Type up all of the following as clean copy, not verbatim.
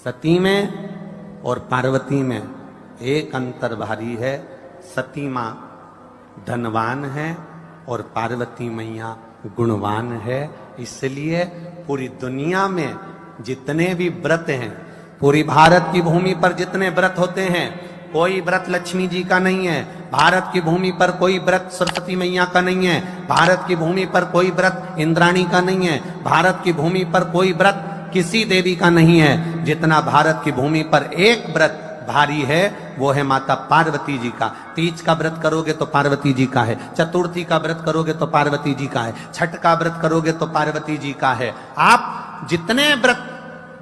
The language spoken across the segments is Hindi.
सती में और पार्वती में एक अंतर भारी है। सती माँ धनवान है और पार्वती मैया गुणवान है। इसलिए पूरी दुनिया में जितने भी व्रत हैं, पूरी भारत की भूमि पर जितने व्रत होते हैं, कोई व्रत लक्ष्मी जी का नहीं है। भारत की भूमि पर कोई व्रत सरस्वती मैया का नहीं है। भारत की भूमि पर कोई व्रत इंद्राणी का नहीं है। भारत की भूमि पर कोई व्रत किसी देवी का नहीं है। जितना भारत की भूमि पर एक व्रत भारी है वो है माता पार्वती जी का। तीज का व्रत करोगे तो पार्वती जी का है। चतुर्थी का व्रत करोगे तो पार्वती जी का है। छठ का व्रत करोगे तो पार्वती जी का है। आप जितने व्रत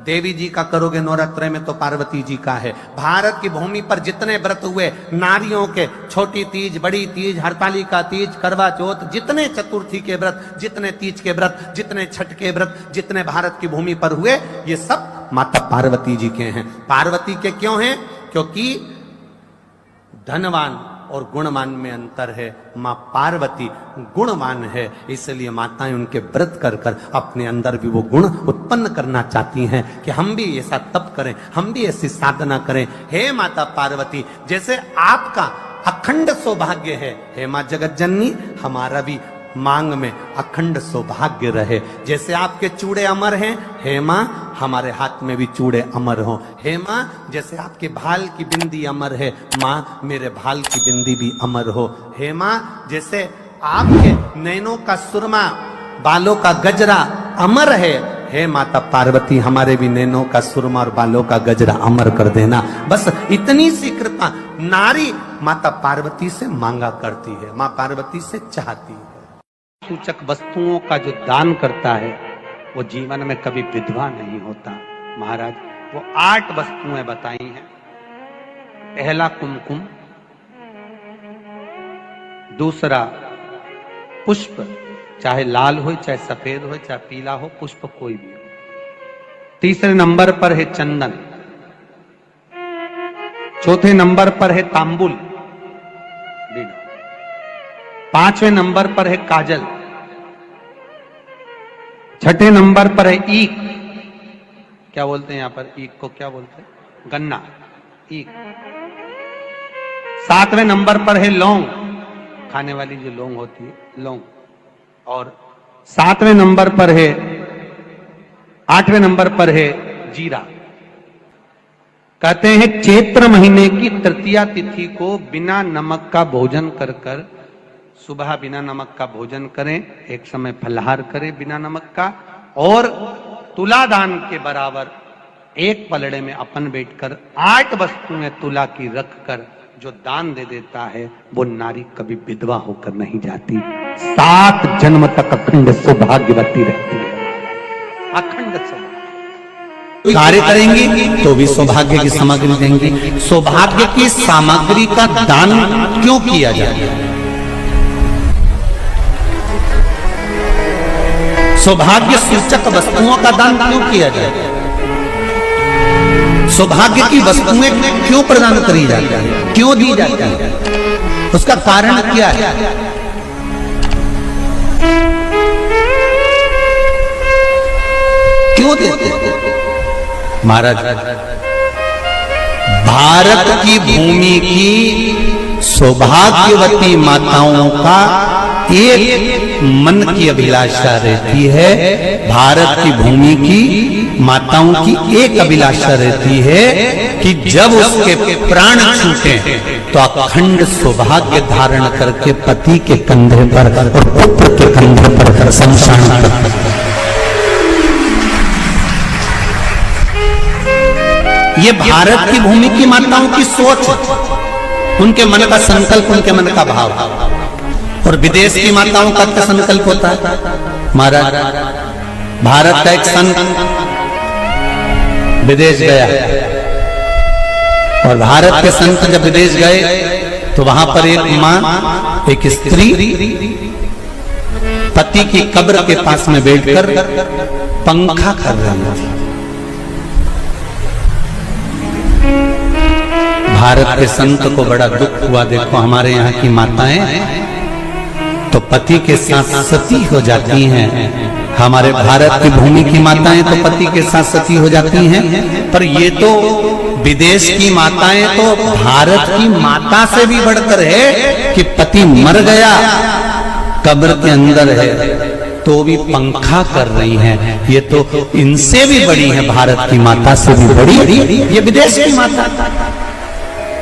देवी जी का करोगे नवरात्र में तो पार्वती जी का है। भारत की भूमि पर जितने व्रत हुए नारियों के, छोटी तीज, बड़ी तीज, हरतालिका तीज, करवा चौथ, जितने चतुर्थी के व्रत, जितने तीज के व्रत, जितने छठ के व्रत, जितने भारत की भूमि पर हुए, ये सब माता पार्वती जी के हैं। पार्वती के क्यों हैं? क्योंकि धनवान और गुणवान में अंतर है। मां पार्वती गुणवान है, इसलिए माताएं उनके व्रत कर कर अपने अंदर भी वो गुण उत्पन्न करना चाहती हैं कि हम भी ऐसा तप करें, हम भी ऐसी साधना करें। हे माता पार्वती, जैसे आपका अखंड सौभाग्य है, हे मां जगत जननी, हमारा भी मांग में अखंड सौभाग्य रहे। जैसे आपके चूड़े अमर हैं, हे मां हमारे हाथ में भी चूड़े अमर हो। हे मां जैसे आपके भाल की बिंदी अमर है, मां मेरे भाल की बिंदी भी अमर हो। हे मां जैसे आपके नैनों का सुरमा, बालों का गजरा अमर है, हे माता पार्वती हमारे भी नैनों का सुरमा और बालों का गजरा अमर कर देना। बस इतनी सी कृपा नारी माता पार्वती से मांगा करती है, मां पार्वती से चाहती है। सूचक वस्तुओं का जो दान करता है वो जीवन में कभी विधवा नहीं होता। महाराज वो 8 वस्तुएं बताई हैं। पहला कुमकुम, दूसरा पुष्प, चाहे लाल हो, चाहे सफेद हो, चाहे पीला हो, पुष्प कोई भी हो। तीसरे नंबर पर है चंदन। चौथे नंबर पर है तांबुल, 5वें नंबर पर है काजल। छठे नंबर पर है ईख। क्या बोलते हैं यहां पर ईख को? क्या बोलते हैं? गन्ना, ईख। 7वें नंबर पर है लौंग, खाने वाली जो लौंग होती है, लौंग। और 7वें नंबर पर है, 8वें नंबर पर है जीरा। कहते हैं चैत्र महीने की तृतीया तिथि को बिना नमक का भोजन कर कर, सुबह बिना नमक का भोजन करें, एक समय फलाहार करें बिना नमक का, और तुलादान के बराबर एक पलड़े में अपन बैठकर 8 वस्तुएं तुला की रख कर जो दान दे देता है वो नारी कभी विधवा होकर नहीं जाती। 7 जन्म तक अखंड सौभाग्यवती रहती है। अखंड सौभाग्य कार्य करेंगी तो भी सौभाग्य की सामग्री देंगी। सौभाग्य की सामग्री का दान क्यों किया जाए? सौभाग्य सूचक वस्तुओं का दान क्यों किया जाए? सौभाग्य की वस्तुएं क्यों प्रदान करी जाती है, क्यों दी जाती है? उसका कारण क्या है? क्यों देते हैं? महाराज भारत की भूमि की सौभाग्यवती माताओं का एक मन की अभिलाषा रहती है। भारत की भूमि की माताओं की एक अभिलाषा रहती है कि जब उसके प्राण छूटे तो अखंड सौभाग्य धारण करके पति के कंधे पर और पुत्र के कंधे पर शमशान पर। ये भारत की भूमि की माताओं की सोच, उनके मन का संकल्प, उनके मन का भाव। और विदेश की माताओं का क्या संकल्प होता है? महाराज भारत का एक संत विदेश गया और भारत के संत जब विदेश गए तो वहां पर एक मां, एक स्त्री पति की कब्र के पास में बैठकर पंखा कर रही थी। भारत के संत को बड़ा दुख हुआ। देखो हमारे यहाँ की माताएं तो पति के साथ सती हो जाती हैं हमारे भारत की भूमि की माताएं तो पति के साथ सती हो जाती हैं, पर ये तो विदेश की माताएं तो भारत की माता से भी बढ़कर है कि पति मर गया, कब्र के अंदर है, तो भी पंखा कर रही हैं। ये तो इनसे भी बड़ी है, भारत की माता से भी बड़ी ये विदेश की माता।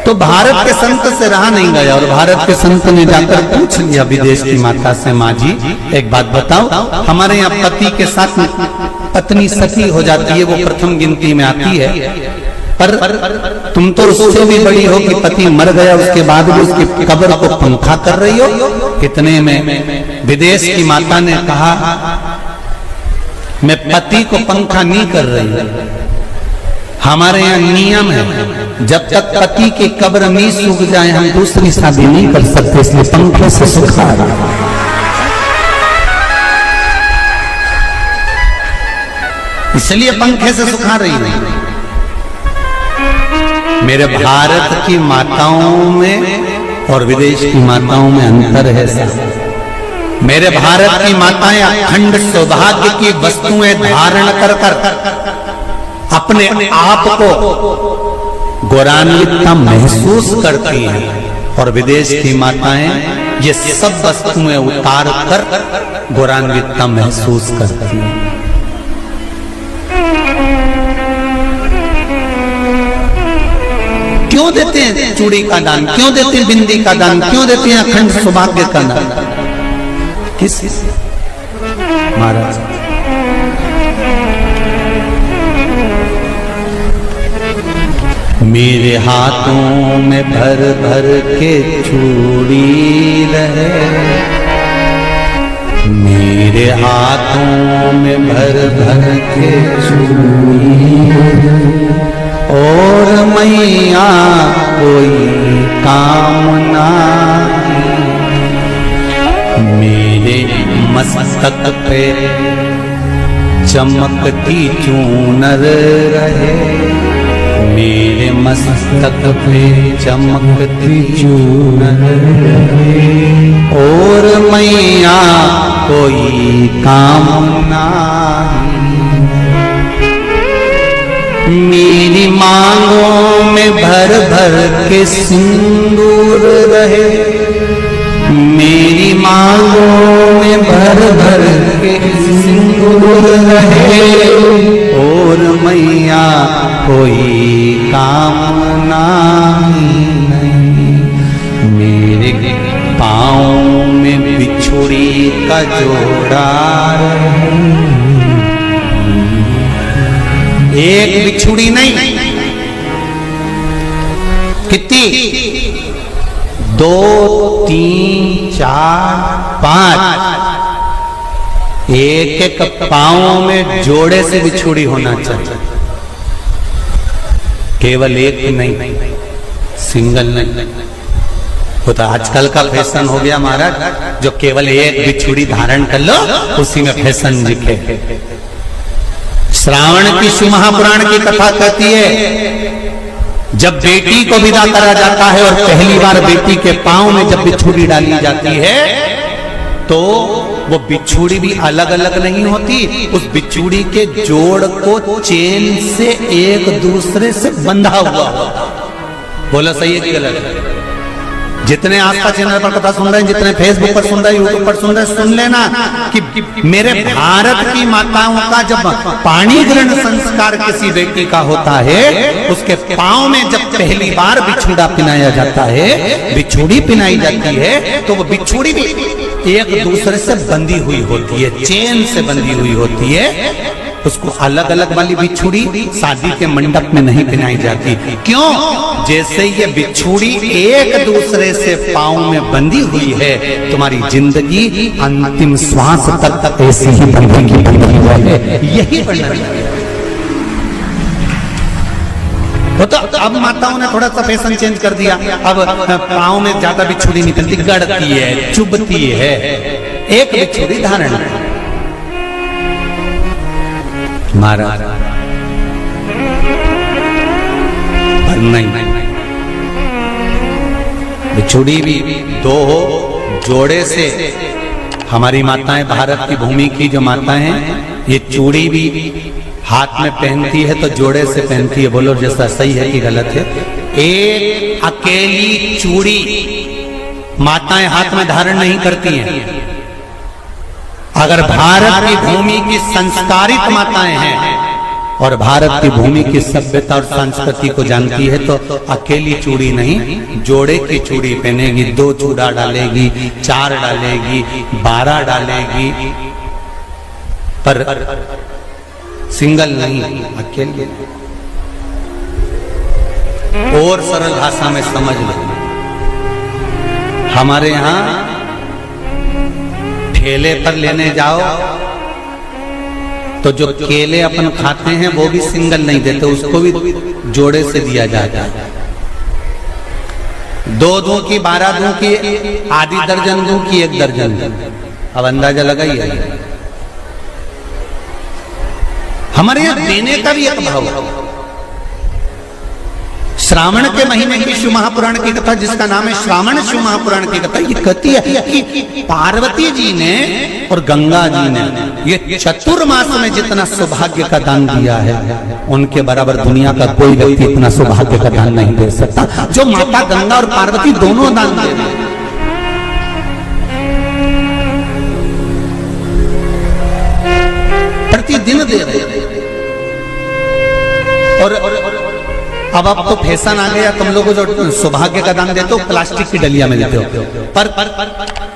तो भारत के संत से रहा नहीं गया और भारत के संत ने जाकर पूछ लिया विदेश की माता से, माँ जी एक बात बताओ, हमारे यहाँ पति के साथ पत्नी सती हो जाती है, वो प्रथम गिनती में आती है, पर तुम तो उससे भी बड़ी हो कि पति मर गया उसके बाद भी उसकी कब्र को पंखा कर रही हो। कितने में विदेश की माता ने कहा, मैं पति को पंखा नहीं कर रही, हमारे यहाँ नियम है जब तक पति की कब्र नहीं सूख जाए हम दूसरी शादी नहीं कर सकते, इसलिए पंखे से सुखा रहा। इसलिए पंखे से सुखा रही है। मेरे भारत की माताओं में और विदेश की माताओं में अंतर है साहब। मेरे भारत की माताएं अखंड सौभाग्य की वस्तुएं धारण कर अपने आप को गौरवान्वित महसूस करती हैं, और विदेश की माताएं ये सब वस्तुएं उतार कर गौरवान्वित महसूस करती हैं। क्यों देते हैं चूड़ी का दान, क्यों देते हैं बिंदी का दान, क्यों देते हैं अखंड सौभाग्य का दान? किस महाराज मेरे हाथों में भर भर के चूड़ी रहे, मेरे हाथों में भर भर के चूड़ी, और मैया कोई कामना मेरे मस्तक पे चमकती चूनर रहे, मेरे मस्तक पे चमकती चूनर रहे, और मैया कोई कामना मेरी मांगों में भर भर के सिंदूर रहे, मेरी मांगों में भर भर के सिंदूर रहे, और मैया कोई कामना नहीं मेरे पाँव में बिछुड़ी का जोड़ा रहे। एक बिछुड़ी नहीं, कितनी? 2, 3, 4, 5, एक एक पाँव में जोड़े से बिछुड़ी होना चाहिए, केवल एक नहीं, सिंगल नहीं। वो तो आजकल का फैशन हो गया महाराज, जो केवल एक बिछुड़ी धारण कर लो उसी में फैशन दिखे। श्रावण की शिव महापुराण की कथा कहती है जब बेटी को विदा करा जाता है और पहली बार बेटी के पांव में जब बिछुड़ी डाली जाती है तो वो बिछुड़ी भी अलग अलग नहीं होती, उस बिछुड़ी के जोड़ को चेन से एक दूसरे से बंधा हुआ होता। बोला सही है कि गलत? जितने आस्था चैनल पर कथा सुन रहे हैं, जितने फेसबुक पर सुन रहे हैं, यूट्यूब पर सुन रहे हैं, सुन लेना कि मेरे भारत की माताओं का जब पाणी ग्रहण संस्कार किसी व्यक्ति का होता है, उसके पांव में जब पहली बार बिछुड़ा पिनाया जाता है, बिछुड़ी पिनाई जाती है, तो वो बिछुड़ी भी एक दूसरे से बंधी हुई होती है, चेन से बंधी हुई होती है। उसको अलग अलग वाली बिछुड़ी शादी के मंडप में नहीं पहनाई जाती। क्यों? जैसे ये बिछुड़ी एक दूसरे से पांव में बंधी हुई है, तुम्हारी जिंदगी अंतिम श्वास तक ऐसी ही बंधी है, यही वर्णन है। तो अब माताओं ने थोड़ा सा फैशन चेंज कर दिया, अब पांव में ज्यादा बिछुड़ी नहीं पहनती, गड़ती है, चुभती है, एक बिछुड़ी धारण है। महाराज पर नहीं, बिछुड़ी भी दो हो, जोड़े से हमारी माताएं, भारत की भूमि की जो माताएं हैं, ये चूड़ी भी हाथ में पहनती है तो जोड़े से पहनती है। बोलो जैसा सही है कि गलत है? एक अकेली चूड़ी माताएं हाथ में धारण नहीं करती हैं। अगर भारत की भूमि की संस्कारित माताएं हैं और भारत की भूमि की सभ्यता और संस्कृति को जानती है तो अकेली चूड़ी नहीं, जोड़े की चूड़ी पहनेगी। 2 चूड़ा डालेगी, 4 डालेगी, 12 डालेगी, पर सिंगल नहीं, अकेले। और सरल भाषा में समझ लो, हमारे यहां ठेले पर लेने जाओ तो जो केले अपन खाते हैं वो भी सिंगल नहीं देते, उसको भी जोड़े से दिया जाता है। 2 दूं की, 12 दूं की, आधी दर्जन दूं की 1 दर्जन दूं। अब अंदाजा लगाइए। हमारे यहां देने का भी एक भाव है। श्रावण के महीने की शिव महापुराण की कथा, जिसका नाम है श्रावण शिव महापुराण की कथा, ये कहती है कि पार्वती जी ने और गंगा जी ने ये चतुर्मास में जितना सौभाग्य का दान दिया है, उनके बराबर दुनिया का कोई व्यक्ति इतना सौभाग्य का दान नहीं दे सकता जो माता गंगा और पार्वती दोनों दान दे रहे हैं। प्रतिदिन दे रहे हैं। और अब तो फैशन आ गया, तुम लोगों को जो सौभाग्य का दान देते हो प्लास्टिक की डलिया में देते हो। पर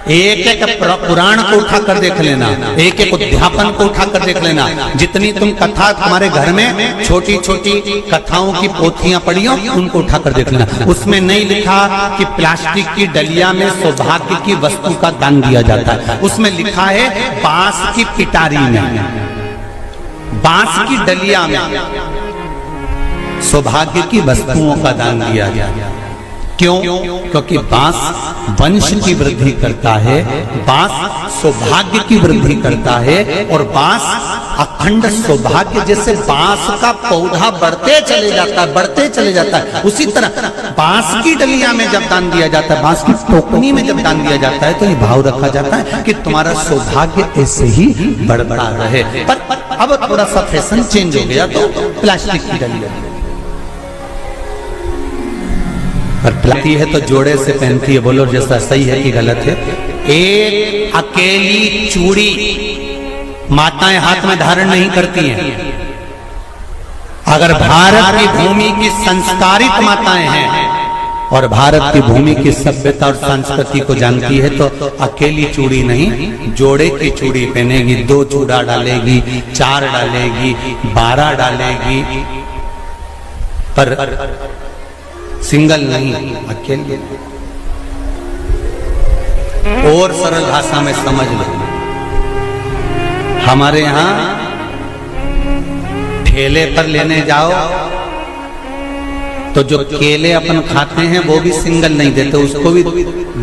एक एक पुराण को उठाकर देख लेना, एक एक उद्यापन को उठाकर देख लेना। जितनी तुम कथा तुम्हारे घर में छोटी छोटी कथाओं की पोथियां पड़ी हो, उनको उठाकर देख लेना। उसमें नहीं लिखा कि प्लास्टिक की डलिया में सौभाग्य की वस्तु का दान दिया जाता है। उसमें लिखा है बांस की पिटारी में, बांस की डलिया में सौभाग्य की वस्तुओं का दान दिया गया। क्यों? क्योंकि बांस वंश की वृद्धि करता है, बांस सौभाग्य की वृद्धि करता है, और बांस अखंड सौभाग्य। जैसे बांस का पौधा बढ़ते चले जाता है, बढ़ते चले जाता है, उसी तरह बांस की डलिया में जब दान दिया जाता है, बांस की टोकनी में जब दान दिया जाता है, तो ये भाव रखा जाता है कि तुम्हारा सौभाग्य ऐसे ही बढ़ता रहे। पर अब थोड़ा सा फैशन चेंज हो गया तो प्लास्टिक की डलिया पर पहनती है तो जोड़े से पहनती है। बोलो जैसा सही है कि गलत है? एक अकेली चूड़ी माताएं हाथ में धारण नहीं करती हैं। अगर भारत की भूमि की संस्कारित माताएं हैं और भारत की भूमि की सभ्यता और संस्कृति को जानती है तो अकेली चूड़ी नहीं, जोड़े की चूड़ी पहनेगी। 2 चूड़ा डालेगी, 4 डालेगी, 12 डालेगी, पर सिंगल नहीं, अकेले। और सरल भाषा में समझ लो, हमारे यहां ठेले पर लेने जाओ तो जो केले अपन खाते हैं वो भी सिंगल नहीं देते, उसको भी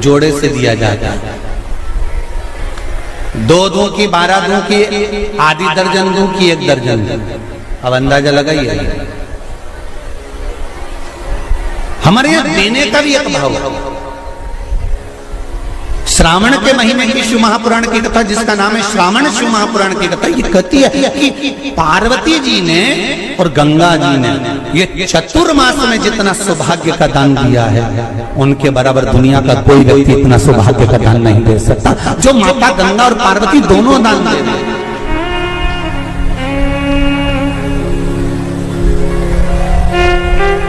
जोड़े से दिया जाता है। 2 दूं की, 12 दूं की, आधी दर्जन दूं की 1 दर्जन दूं। अब अंदाजा लगाइए। हमारे यहां देने का भी एक भाव है। श्रावण के महीने की शिव महापुराण की कथा, जिसका नाम है श्रावण शिव महापुराण की कथा, ये कहती है कि पार्वती जी ने और गंगा जी ने ये चतुर्मास में जितना सौभाग्य का दान दिया है, उनके बराबर दुनिया का कोई व्यक्ति इतना सौभाग्य का दान नहीं दे सकता जो माता गंगा और पार्वती दोनों दान दे रहे हैं।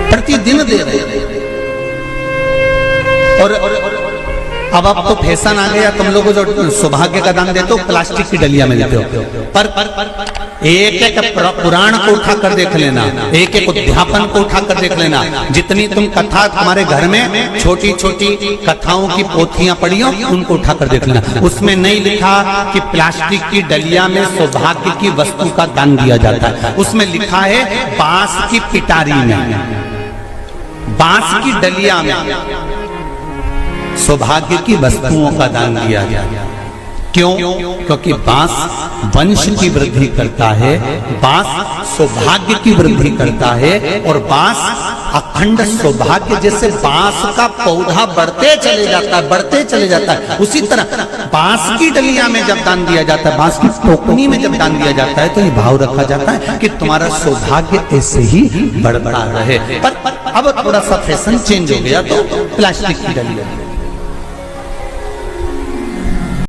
प्रतिदिन दे रहे हैं। और अब तो फैशन आ गया, तुम लोगों को जो सौभाग्य का दान देते हो प्लास्टिक की डलिया में देते हो। पर एक एक पुराण को उठाकर देख लेना, एक एक उद्यापन को उठाकर देख लेना। जितनी तुम कथा तुम्हारे घर में छोटी छोटी कथाओं की पोथियां पड़ी हो, उनको उठाकर देख लेना। उसमें नहीं लिखा कि प्लास्टिक की डलिया में सौभाग्य की वस्तु का दान दिया जाता है। उसमें लिखा है बांस की पिटारी में, बांस की डलिया में सौभाग्य की वस्तुओं का दान दिया गया। क्यों? क्योंकि बांस वंश की वृद्धि करता है, बांस सौभाग्य की वृद्धि करता है, और बांस अखंड सौभाग्य। जैसे बांस का पौधा बढ़ते चले जाता है, बढ़ते चले जाता है, उसी तरह बांस की डलिया में जब दान दिया जाता है, बांस की टोकनी में जब दान दिया जाता है, तो ये भाव रखा जाता है कि तुम्हारा सौभाग्य ऐसे ही बढ़ता रहे। पर अब थोड़ा सा फैशन चेंज हो गया, तो प्लास्टिक की डलिया